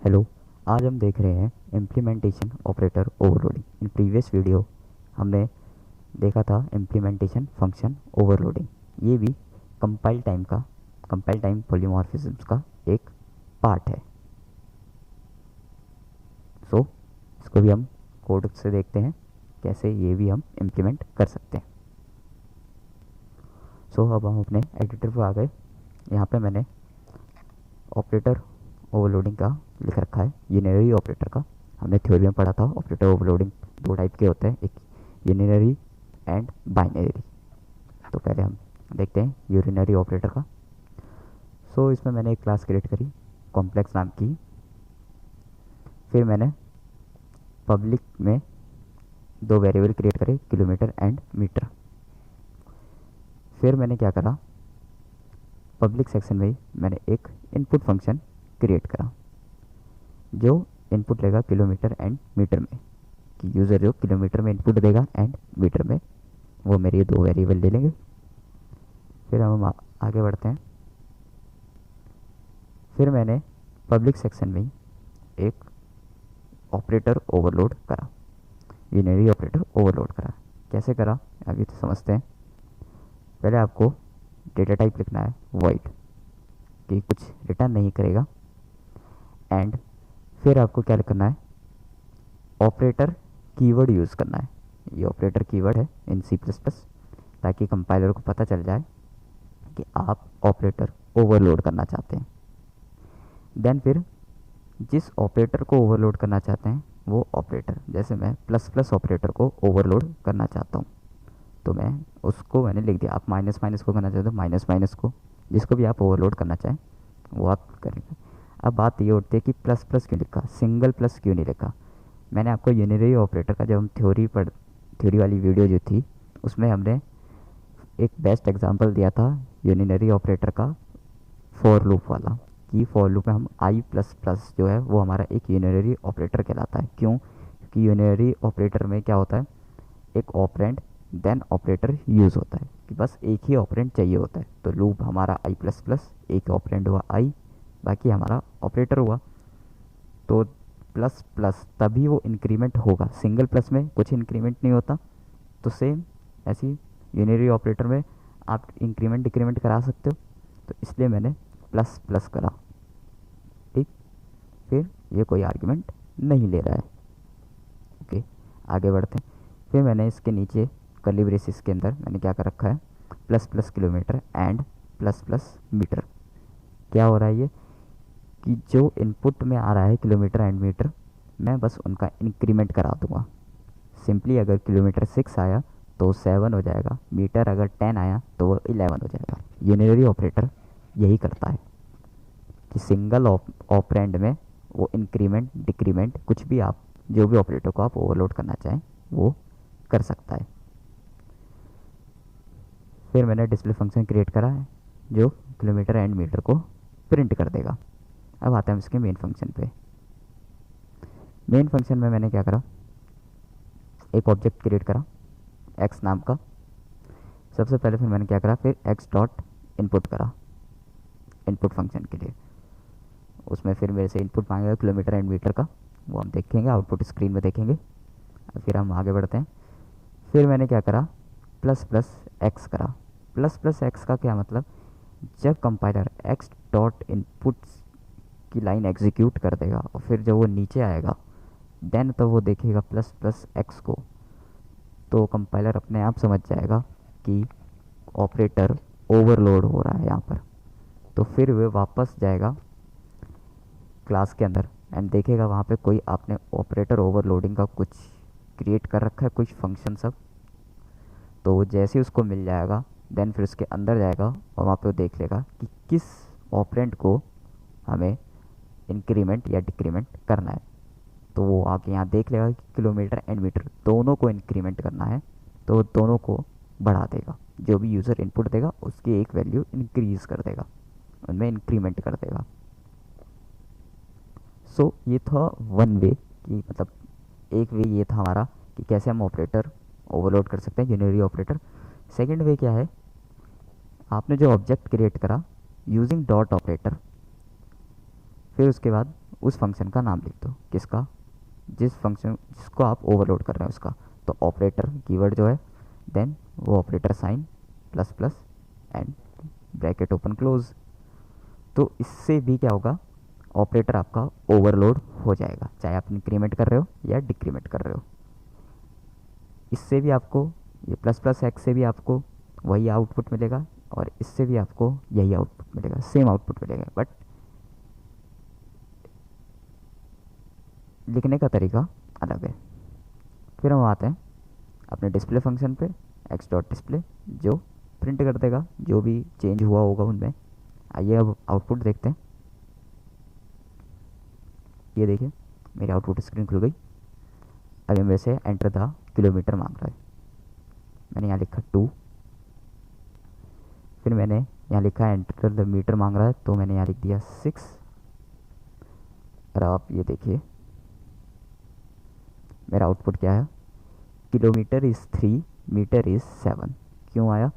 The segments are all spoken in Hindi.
हेलो। आज हम देख रहे हैं implementation operator overloading. In previous video हमने देखा था इम्प्लीमेंटेशन फंक्शन ओवरलोडिंग। ये भी कंपाइल टाइम पॉलीमॉर्फिज्म्स का एक पार्ट है। सो इसको भी हम कोड से देखते हैं कैसे ये भी हम इम्प्लीमेंट कर सकते हैं। सो अब हम अपने एडिटर पर आ गए। यहाँ पे मैंने ऑपरेटर ओवरलोडिंग का लिख रखा है, यूनिनरी ऑपरेटर का। हमने थ्योरी में पढ़ा था ऑपरेटर ओवरलोडिंग दो टाइप के होते हैं, एक यूनिनरी एंड बाइनरी। तो पहले हम देखते हैं यूनिनरी ऑपरेटर का। सो इसमें मैंने एक क्लास क्रिएट करी कॉम्प्लेक्स नाम की। फिर मैंने पब्लिक में दो वेरिएबल क्रिएट करे, किलोमीटर एंड मीटर। फिर मैंने क्या करा, पब्लिक सेक्शन में ही मैंने एक इनपुट फंक्शन क्रिएट करा जो इनपुट लेगा किलोमीटर एंड मीटर में, कि यूज़र जो किलोमीटर में इनपुट देगा एंड मीटर में वो मेरे ये दो वेरिएबल ले लेंगे। फिर हम आगे बढ़ते हैं। फिर मैंने पब्लिक सेक्शन में ही एक ऑपरेटर ओवरलोड करा, यूनिनरी ऑपरेटर ओवरलोड करा। कैसे करा अभी तो समझते हैं। पहले आपको डेटा टाइप लिखना है वॉइड, कि कुछ रिटर्न नहीं करेगा। एंड फिर आपको क्या करना है, ऑपरेटर कीवर्ड यूज़ करना है। ये ऑपरेटर कीवर्ड है इन C++, ताकि कंपाइलर को पता चल जाए कि आप ऑपरेटर ओवरलोड करना चाहते हैं। देन फिर जिस ऑपरेटर को ओवरलोड करना चाहते हैं वो ऑपरेटर, जैसे मैं प्लस प्लस ऑपरेटर को ओवरलोड करना चाहता हूँ तो मैं उसको मैंने लिख दिया। आप माइनस माइनस को करना चाहते हो माइनस माइनस को, जिसको भी आप ओवरलोड करना चाहें वो आप करेंगे। अब बात ये उठती है कि प्लस प्लस क्यों लिखा, सिंगल प्लस क्यों नहीं लिखा। मैंने आपको यूनिनरी ऑपरेटर का जब हम थ्योरी वाली वीडियो जो थी उसमें हमने एक बेस्ट एग्जांपल दिया था यूनिनरी ऑपरेटर का, फॉर लूप वाला, कि फॉर लूप में हम आई प्लस प्लस जो है वो हमारा एक यूनिनरी ऑपरेटर कहलाता है। क्यों? क्योंकि यूनिनरी ऑपरेटर में क्या होता है, एक ऑपरेंड देन ऑपरेटर यूज़ होता है, कि बस एक ही ऑपरेंड चाहिए होता है। तो लूप हमारा आई प्लस प्लस, एक ऑपरेंड हुआ आई, बाकी हमारा ऑपरेटर हुआ। तो प्लस प्लस तभी वो इंक्रीमेंट होगा, सिंगल प्लस में कुछ इंक्रीमेंट नहीं होता। तो सेम ऐसी यूनिनरी ऑपरेटर में आप इंक्रीमेंट डिक्रीमेंट करा सकते हो। तो इसलिए मैंने प्लस प्लस करा। ठीक, फिर ये कोई आर्ग्यूमेंट नहीं ले रहा है। ओके, आगे बढ़ते हैं। फिर मैंने इसके नीचे कर्ली ब्रेसिस के अंदर मैंने क्या कर रखा है, plus plus kilometre and plus plus metre. क्या हो रहा है ये, कि जो इनपुट में आ रहा है किलोमीटर एंड मीटर, मैं बस उनका इंक्रीमेंट करा दूंगा। सिंपली अगर किलोमीटर 6 आया तो 7 हो जाएगा, मीटर अगर 10 आया तो वो 11 हो जाएगा। यूनिनरी ऑपरेटर यही करता है कि सिंगल ऑपरेंड में वो इंक्रीमेंट डिक्रीमेंट कुछ भी आप जो भी ऑपरेटर को आप ओवरलोड करना चाहें वो कर सकता है। फिर मैंने डिस्प्ले फंक्शन क्रिएट करा है जो किलोमीटर एंड मीटर को प्रिंट कर देगा। अब आते हैं इसके मेन फंक्शन पे। मेन फंक्शन में मैंने क्या करा, एक ऑब्जेक्ट क्रिएट करा एक्स नाम का सबसे पहले। फिर मैंने क्या करा, फिर एक्स डॉट इनपुट करा इनपुट फंक्शन के लिए। उसमें फिर मेरे से इनपुट मांगेगा किलोमीटर एंड मीटर का, वो हम देखेंगे आउटपुट स्क्रीन में देखेंगे। फिर हम आगे बढ़ते हैं। फिर मैंने क्या करा, प्लस प्लस एक्स करा। प्लस प्लस एक्स का क्या मतलब, जब कंपाइलर एक्स डॉट इनपुट की लाइन एग्जीक्यूट कर देगा और फिर जब वो नीचे आएगा देन तो वो देखेगा प्लस प्लस एक्स को, तो कंपाइलर अपने आप समझ जाएगा कि ऑपरेटर ओवरलोड हो रहा है यहाँ पर। तो फिर वह वापस जाएगा क्लास के अंदर एंड देखेगा वहाँ पे कोई आपने ऑपरेटर ओवरलोडिंग का कुछ क्रिएट कर रखा है, कुछ फंक्शन सब। तो वो जैसे उसको मिल जाएगा देन फिर उसके अंदर जाएगा और वहाँ पे वो देख लेगा कि किस ऑपरेंड को हमें इंक्रीमेंट या डिक्रीमेंट करना है। तो वो आके यहाँ देख लेगा कि किलोमीटर एंड मीटर दोनों को इंक्रीमेंट करना है, तो दोनों को बढ़ा देगा। जो भी यूज़र इनपुट देगा उसकी एक वैल्यू इंक्रीज़ कर देगा, उनमें इंक्रीमेंट कर देगा। सो ये था वन वे, कि मतलब एक वे ये था हमारा कि कैसे हम ऑपरेटर ओवरलोड कर सकते हैं, यूनिनरी ऑपरेटर। सेकंड वे क्या है, आपने जो ऑब्जेक्ट क्रिएट करा यूजिंग डॉट ऑपरेटर, फिर उसके बाद उस फंक्शन का नाम लिख दो, किसका, जिस फंक्शन जिसको आप ओवरलोड कर रहे हैं उसका। तो ऑपरेटर कीवर्ड जो है, देन वो operator sign plus plus and bracket open close. तो इससे भी क्या होगा, ऑपरेटर आपका ओवरलोड हो जाएगा, चाहे आप इंक्रीमेंट कर रहे हो या डिक्रीमेंट कर रहे हो। इससे भी आपको, ये प्लस प्लस एक्स से भी आपको वही आउटपुट मिलेगा, और इससे भी आपको यही आउटपुट मिलेगा, सेम आउटपुट मिलेगा, बट लिखने का तरीका अलग है। फिर हम आते हैं अपने डिस्प्ले फंक्शन पे, एक्स डॉट डिस्प्ले, जो प्रिंट कर देगा जो भी चेंज हुआ होगा उनमें। आइए अब आउटपुट देखते हैं। ये देखिए मेरी आउटपुट स्क्रीन खुल गई। अभी मेरे से एंटर द किलोमीटर मांग रहा है। मैंने यहाँ लिखा 2, फिर मैंने यहाँ लिखा एंटर द मीटर मांग रहा है, तो मैंने यहाँ लिख दिया 6। और आप ये देखिए मेरा आउटपुट क्या है, किलोमीटर इज़ 3, मीटर इज़ 7। क्यों आया,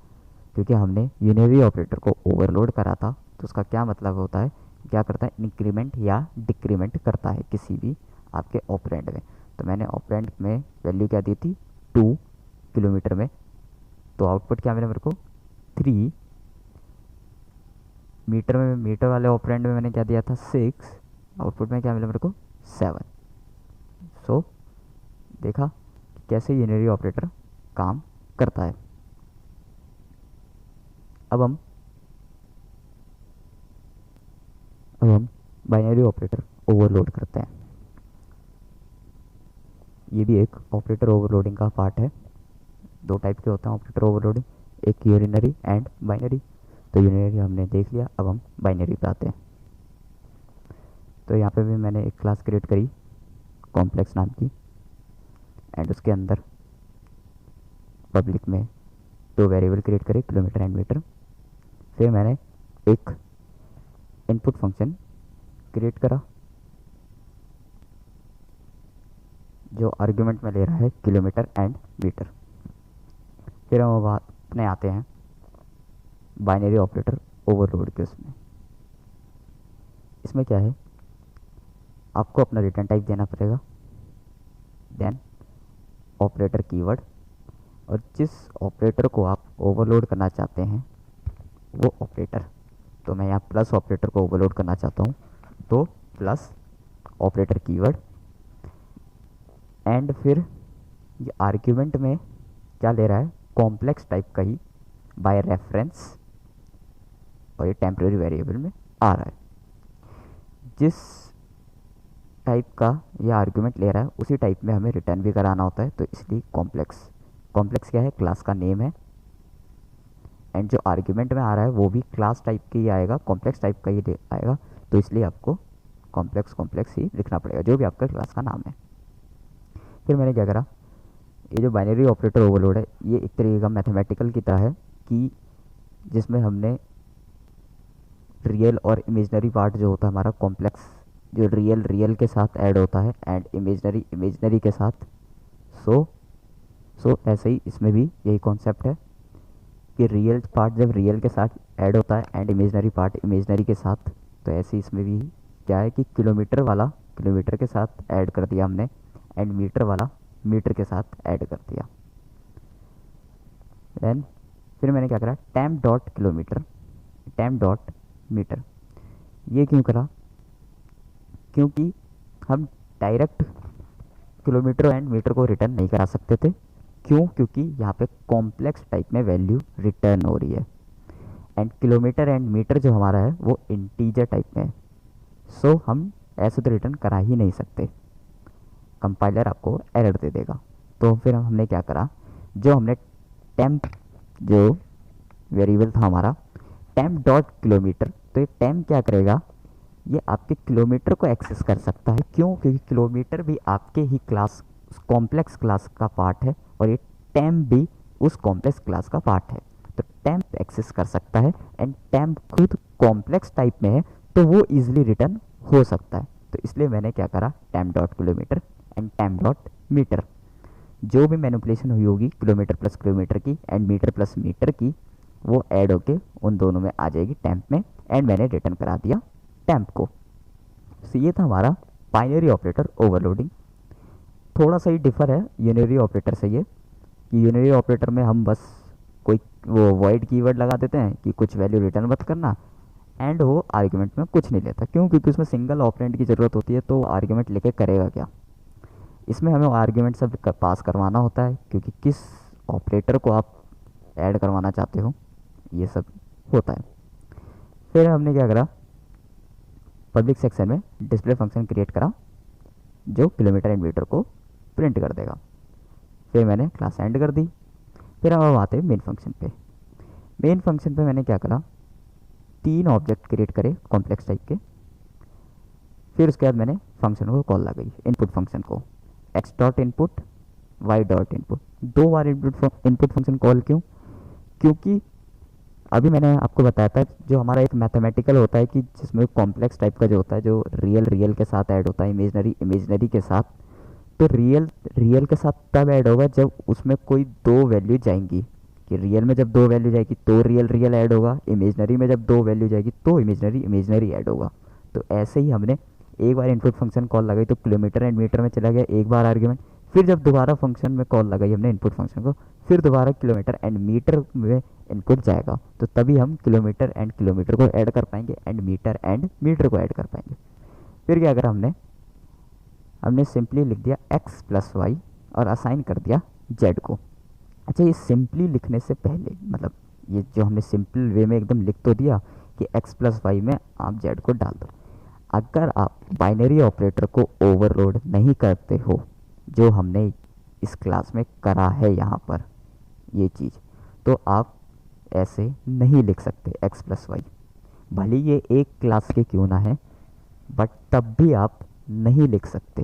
क्योंकि हमने यूनियनरी ऑपरेटर को ओवरलोड करा था। तो उसका क्या मतलब होता है, क्या करता है, इंक्रीमेंट या डिक्रीमेंट करता है किसी भी आपके ऑपरेंड में। तो मैंने ऑपरेंड में वैल्यू क्या दी थी, 2 किलोमीटर में, तो आउटपुट क्या मिला मेरे को, 3। मीटर में, मीटर वाले ऑपरेंड में मैंने क्या दिया था, 6, आउटपुट में क्या मिला मेरे को, 7। सो देखा कि कैसे यूनियनरी ऑपरेटर काम करता है। अब हम बाइनरी ऑपरेटर ओवरलोड करते हैं। ये भी एक ऑपरेटर ओवरलोडिंग का पार्ट है। 2 टाइप के होते हैं ऑपरेटर ओवरलोडिंग, एक यूनिनरी एंड बाइनरी। तो यूनिनरी हमने देख लिया, अब हम बाइनरी पे आते हैं। तो यहाँ पे भी मैंने एक क्लास क्रिएट करी कॉम्प्लेक्स नाम की, एंड उसके अंदर पब्लिक में 2 वेरिएबल क्रिएट करे, किलोमीटर एंड मीटर। फिर मैंने एक इनपुट फंक्शन क्रिएट करा जो आर्गुमेंट में ले रहा है किलोमीटर एंड मीटर। फिर हम अपने आते हैं बाइनरी ऑपरेटर ओवरलोड के उसमें। इसमें क्या है, आपको अपना रिटर्न टाइप देना पड़ेगा, देन ऑपरेटर कीवर्ड, और जिस ऑपरेटर को आप ओवरलोड करना चाहते हैं वो ऑपरेटर। तो मैं यहाँ प्लस ऑपरेटर को ओवरलोड करना चाहता हूँ, तो प्लस ऑपरेटर कीवर्ड, एंड फिर ये आर्ग्यूमेंट में क्या ले रहा है, कॉम्प्लेक्स टाइप का ही बाय रेफरेंस, और ये टेम्परेरी वेरिएबल में आ रहा है। जिस टाइप का ये आर्ग्यूमेंट ले रहा है उसी टाइप में हमें रिटर्न भी कराना होता है, तो इसलिए कॉम्प्लेक्स क्या है, क्लास का नेम है, एंड जो आर्ग्यूमेंट में आ रहा है वो भी क्लास टाइप का ही आएगा, कॉम्प्लेक्स टाइप का ही आएगा। तो इसलिए आपको कॉम्प्लेक्स ही लिखना पड़ेगा जो भी आपका क्लास का नाम है। फिर मैंने क्या करा, ये जो बाइनरी ऑपरेटर ओवरलोड है ये एक तरीके का मैथमेटिकल की तरह है, कि जिसमें हमने रियल और इमेजनरी पार्ट जो होता है हमारा कॉम्प्लेक्स, जो रियल के साथ ऐड होता है एंड इमेजनरी के साथ। सो ऐसे ही इसमें भी यही कॉन्सेप्ट है कि रियल पार्ट जब रियल के साथ ऐड होता है एंड इमेजनरी पार्ट इमेजनरी के साथ, तो ऐसे ही इसमें भी क्या है कि किलोमीटर वाला किलोमीटर के साथ ऐड कर दिया हमने, एंड मीटर वाला मीटर के साथ ऐड कर दिया। देन फिर मैंने क्या करा, temp dot kilometre, temp dot metre. ये क्यों करा, क्योंकि हम डायरेक्ट किलोमीटर एंड मीटर को रिटर्न नहीं करा सकते थे। क्यों, क्योंकि यहाँ पे कॉम्प्लेक्स टाइप में वैल्यू रिटर्न हो रही है, एंड किलोमीटर एंड मीटर जो हमारा है वो इंटीजर टाइप में है। सो हम ऐसे तो रिटर्न करा ही नहीं सकते, कंपाइलर आपको एरर दे देगा। तो फिर हमने क्या करा, जो हमने टेम्प जो वेरिएबल था हमारा टेम्प डॉट किलोमीटर, तो ये टेम्प क्या करेगा, ये आपके किलोमीटर को एक्सेस कर सकता है। क्यों, क्योंकि किलोमीटर भी आपके ही क्लास कॉम्प्लेक्स क्लास का पार्ट है, और ये टेम्प भी उस कॉम्प्लेक्स क्लास का पार्ट है। तो टेम्प एक्सेस कर सकता है, एंड टेम्प खुद कॉम्प्लेक्स टाइप में है, तो वो इजीली रिटर्न हो सकता है। तो इसलिए मैंने क्या करा, temp dot kilometre and temp dot metre, जो भी मैनिपुलेशन हुई होगी किलोमीटर प्लस किलोमीटर की एंड मीटर प्लस मीटर की, वो ऐड होके उन दोनों में आ जाएगी टेम्प में, एंड मैंने रिटर्न करा दिया टेम्प को। तो ये था हमारा बाइनरी ऑपरेटर ओवरलोडिंग। थोड़ा सा ही डिफर है यूनरी ऑपरेटर से ये, कि यूनरी ऑपरेटर में हम बस कोई वो वॉइड कीवर्ड लगा देते हैं कि कुछ वैल्यू रिटर्न मत करना, एंड वो आर्ग्यूमेंट में कुछ नहीं लेता। क्यों? क्योंकि उसमें सिंगल ऑपरेंड की ज़रूरत होती है, तो आर्ग्यूमेंट लेके करेगा क्या। इसमें हमें आर्ग्यूमेंट सब पास करवाना होता है, क्योंकि किस ऑपरेटर को आप ऐड करवाना चाहते हो ये सब होता है। फिर हमने क्या करा, पब्लिक सेक्शन में डिस्प्ले फंक्शन क्रिएट करा जो किलोमीटर एंड मीटर को प्रिंट कर देगा। फिर मैंने क्लास एंड कर दी। फिर हम अब आते हैं मेन फंक्शन पे। मेन फंक्शन पे मैंने क्या करा, 3 ऑब्जेक्ट क्रिएट करे कॉम्प्लेक्स टाइप के। फिर उसके बाद मैंने फंक्शन को कॉल लगाई, इनपुट फंक्शन को, x dot input y dot input. 2 बार इनपुट फंक्शन कॉल क्यों? क्योंकि अभी मैंने आपको बताया था जो हमारा एक मैथमेटिकल होता है कि जिसमें कॉम्प्लेक्स टाइप का जो होता है, जो रियल के साथ ऐड होता है, इमेजनरी के साथ। तो रियल के साथ तब ऐड होगा जब उसमें कोई 2 वैल्यू जाएंगी, कि रियल में जब 2 वैल्यू जाएगी तो रियल ऐड होगा, इमेजनरी में जब 2 वैल्यू जाएगी तो इमेजनरी ऐड होगा। तो ऐसे ही हमने एक बार इनपुट फंक्शन कॉल लगाई तो किलोमीटर एंड मीटर में चला गया एक बार आर्ग्यूमेंट। फिर जब दोबारा फंक्शन में कॉल लगाई हमने इनपुट फंक्शन को, फिर दोबारा किलोमीटर एंड मीटर में इनपुट जाएगा, तो तभी हम किलोमीटर को ऐड कर पाएंगे एंड मीटर को ऐड कर पाएंगे। फिर क्या करा हमने सिंपली लिख दिया x प्लस वाई और असाइन कर दिया z को। अच्छा, ये सिंपली लिखने से पहले, मतलब ये जो हमने सिंपल वे में एकदम लिख तो दिया कि x प्लस वाई में आप z को डाल दो। अगर आप बाइनरी ऑपरेटर को ओवरलोड नहीं करते हो, जो हमने इस क्लास में करा है यहाँ पर ये चीज़, तो आप ऐसे नहीं लिख सकते x प्लस वाई। भले ये एक क्लास के क्यों ना है, बट तब भी आप नहीं लिख सकते।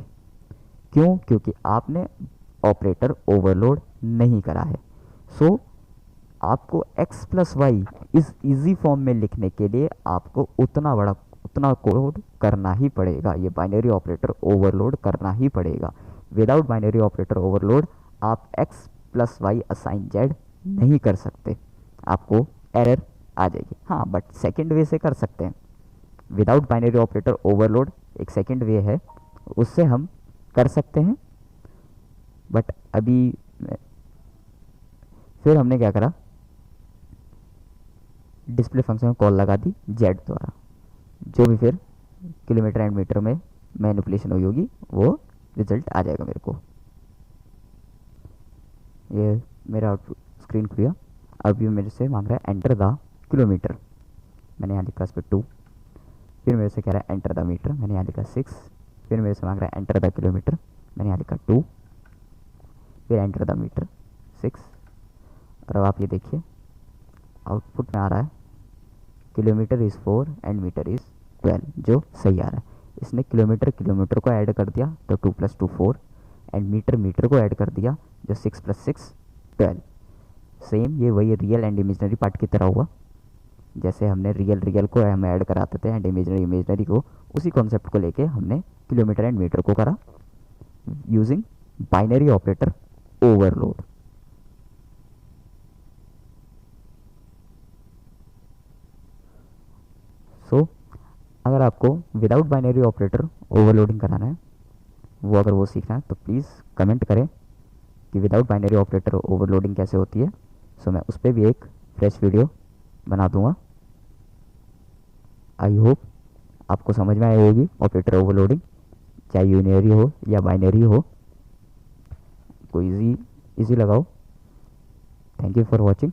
क्यों? क्योंकि आपने ऑपरेटर ओवरलोड नहीं करा है। सो आपको x प्लस वाई इस इजी फॉर्म में लिखने के लिए आपको उतना कोड करना ही पड़ेगा, ये बाइनरी ऑपरेटर ओवरलोड करना ही पड़ेगा। विदाउट बाइनरी ऑपरेटर ओवरलोड आप x plus y assign z नहीं कर सकते, आपको एरर आ जाएगी। हाँ, बट सेकेंड वे से कर सकते हैं। विदाउट बाइनरी ऑपरेटर ओवरलोड एक सेकेंड वे है, उससे हम कर सकते हैं। बट अभी फिर हमने क्या करा, डिस्प्ले फंक्शन में कॉल लगा दी z द्वारा, जो भी फिर किलोमीटर एंड मीटर में मैनिपुलेशन हुई होगी वो रिजल्ट आ जाएगा मेरे को। ये मेरा आउटपुट स्क्रीन खुल गया। अभी मेरे से मांग रहा है एंटर द किलोमीटर, मैंने यहाँ लिखा इस पर 2। फिर मेरे से कह रहा है एंटर द मीटर, मैंने यहाँ लिखा 6। फिर मेरे से मांग रहा है एंटर द किलोमीटर, मैंने यहाँ लिखा 2। फिर एंटर द मीटर 6। और अब आप ये देखिए आउटपुट में आ रहा है kilometre is 4 and metre is 12, जो सही आ रहा है। इसने किलोमीटर को ऐड कर दिया तो 2 + 2 4, एंड मीटर को ऐड कर दिया जो 6 + 6 12। सेम ये वही रियल एंड इमेजनरी पार्ट की तरह हुआ, जैसे हमने रियल को हम ऐड कराते थे एंड इमेजनरी को, उसी कॉन्सेप्ट को लेके हमने किलोमीटर एंड मीटर को करा यूजिंग बाइनरी ऑपरेटर ओवरलोड। सो अगर आपको विदाउट बाइनरी ऑपरेटर ओवरलोडिंग कराना है, अगर वो सीखना है तो प्लीज़ कमेंट करें कि विदाउट बाइनरी ऑपरेटर ओवरलोडिंग कैसे होती है। सो मैं उस पर भी एक फ्रेश वीडियो बना दूंगा। आई होप आपको समझ में आई होगी ऑपरेटर ओवरलोडिंग, चाहे यूनियरी हो या बाइनरी हो, कोई इजी लगाओ। Thank you for watching.